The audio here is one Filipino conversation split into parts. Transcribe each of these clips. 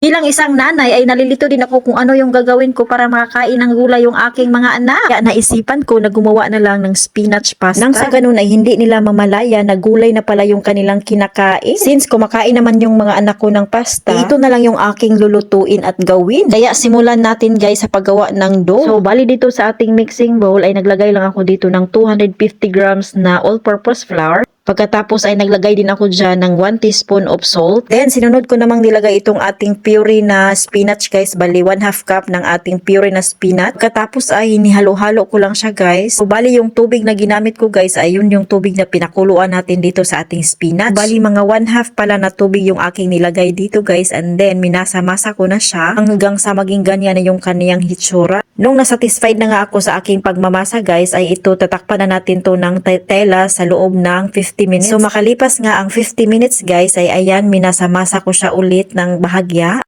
Bilang isang nanay ay nalilito din ako kung ano yung gagawin ko para makakain ng gulay yung aking mga anak. Kaya naisipan ko na gumawa na lang ng spinach pasta. Nang sa ganun ay hindi nila mamalaya na gulay na pala yung kanilang kinakain. Since kumakain naman yung mga anak ko ng pasta, ito na lang yung aking lulutuin at gawin. Kaya simulan natin guys sa paggawa ng dough. So bali dito sa ating mixing bowl ay naglagay lang ako dito ng 250 grams na all-purpose flour. Pagkatapos ay naglagay din ako dyan ng 1 teaspoon of salt. Then sinunod ko namang nilagay itong ating puree na spinach guys. Bali 1/2 cup ng ating puree na spinach. Pagkatapos ay hinihalo-halo ko lang siya guys. So bali yung tubig na ginamit ko guys ay yun yung tubig na pinakuluan natin dito sa ating spinach. Bali mga 1/2 pala na tubig yung aking nilagay dito guys. And then minasa-masa ko na siya hanggang sa maging ganyan na yung kaniyang hitsura. Nung nasatisfied na nga ako sa aking pagmamasa guys ay ito tatakpan na natin to ng tela sa loob ng 50 minutes. So makalipas nga ang 50 minutes guys ay ayan minasa-masa ko siya ulit ng bahagya.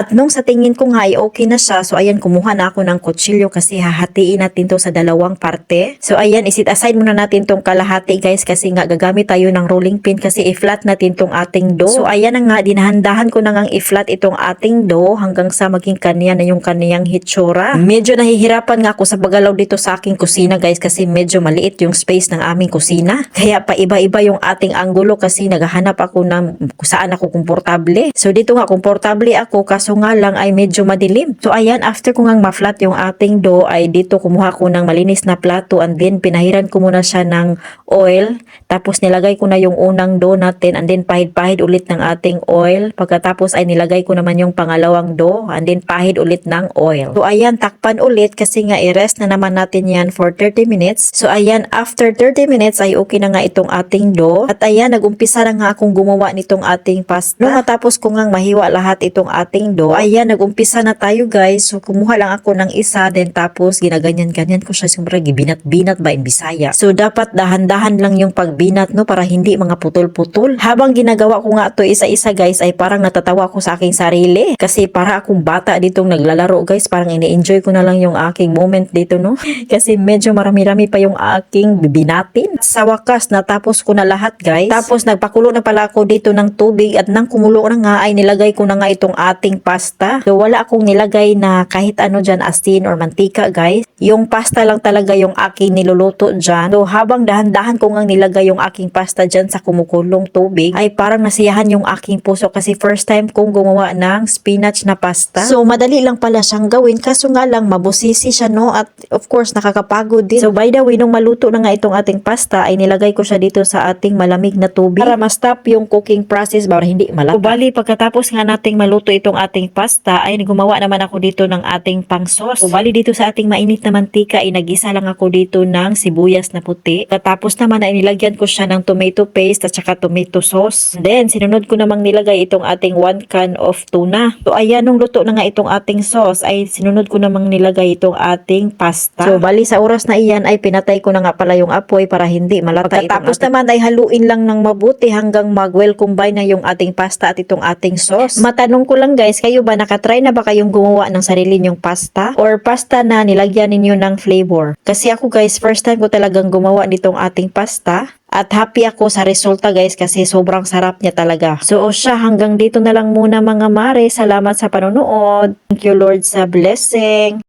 At nung sa tingin ko nga ay okay na siya, so ayan kumuha na ako ng kutsilyo kasi hahatiin natin to sa dalawang parte. So ayan isit aside muna natin tong kalahati guys kasi nga gagamit tayo ng rolling pin kasi i-flat natin tong ating dough. So ayan na nga dinahandahan ko na ngang i-flat itong ating dough hanggang sa maging kanya na yung kaniyang hitsura. Medyo nahihirapan nga ako sa pagalaw dito sa aking kusina guys kasi medyo maliit yung space ng aming kusina. Kaya pa iba-iba yung ating anggulo kasi naghahanap ako ng kung saan ako komportable. So dito nga komportable ako kaso nga lang ay medyo madilim. So ayan, after ko ngang ma-flat yung ating dough ay dito kumuha ko ng malinis na plato and then pinahiran ko muna siya ng oil. Tapos nilagay ko na yung unang dough natin and then pahid-pahid ulit ng ating oil. Pagkatapos ay nilagay ko naman yung pangalawang dough and then pahid ulit ng oil. So ayan, takpan ulit kasi nga i-rest na naman natin yan for 30 minutes. So ayan, after 30 minutes ay okay na nga itong ating dough. At ayan, nagumpisa na nga akong gumawa nitong ating pasta. Nung matapos ko ngang mahiwa lahat itong ating dough, ayan, nag-umpisa na tayo guys. So, kumuha lang ako ng isa, then tapos ginaganyan-ganyan ko siya. Siyempre, binat-binat ba in Bisaya. So, dapat dahan-dahan lang yung pagbinat, no? Para hindi mga putol-putol. Habang ginagawa ko nga to isa-isa guys, ay parang natatawa ko sa aking sarili. Kasi para akong bata ditong naglalaro guys. Parang ini-enjoy ko na lang yung aking moment dito, no? Kasi medyo marami-rami pa yung aking bibinatin. Sa wakas, natapos ko na lahat guys. Tapos, nagpakulo na pala ako dito ng tubig at nang kumulo na nga, ay nilagay ko na nga itong ating pasta. So wala akong nilagay na kahit ano dyan asin or mantika guys. Yung pasta lang talaga yung aking niluluto dyan. So habang dahan-dahan ko ngang nilagay yung aking pasta dyan sa kumukulong tubig ay parang nasiyahan yung aking puso kasi first time kong gumawa ng spinach na pasta. So madali lang pala siyang gawin kaso nga lang mabusisi siya no at of course nakakapagod din. So by the way nung maluto na nga itong ating pasta ay nilagay ko siya dito sa ating malamig na tubig para ma-stop yung cooking process para hindi malata. So bali pagkatapos nga nating maluto itong ating pasta ay gumawa naman ako dito ng ating pang sauce. So, bali dito sa ating mainit na mantika ay nag-isa lang ako dito ng sibuyas na puti. Tapos naman ay nilagyan ko siya ng tomato paste at saka tomato sauce. Then sinunod ko namang nilagay itong ating 1 can of tuna. So ayan nung luto na nga itong ating sauce ay sinunod ko namang nilagay itong ating pasta. So bali sa oras na iyan ay pinatay ko na nga pala yung apoy para hindi malata. Tapos naman ay haluin lang ng mabuti hanggang mag-well combine na yung ating pasta at itong ating sauce. Matanong ko lang guys, kayo ba nakatry na ba kayong gumawa ng sarili nyong pasta? Or pasta na nilagyan ninyo ng flavor? Kasi ako guys, first time ko talagang gumawa nitong ating pasta. At happy ako sa resulta guys kasi sobrang sarap niya talaga. So siya hanggang dito na lang muna mga mare. Salamat sa panonood. Thank you Lord sa blessing.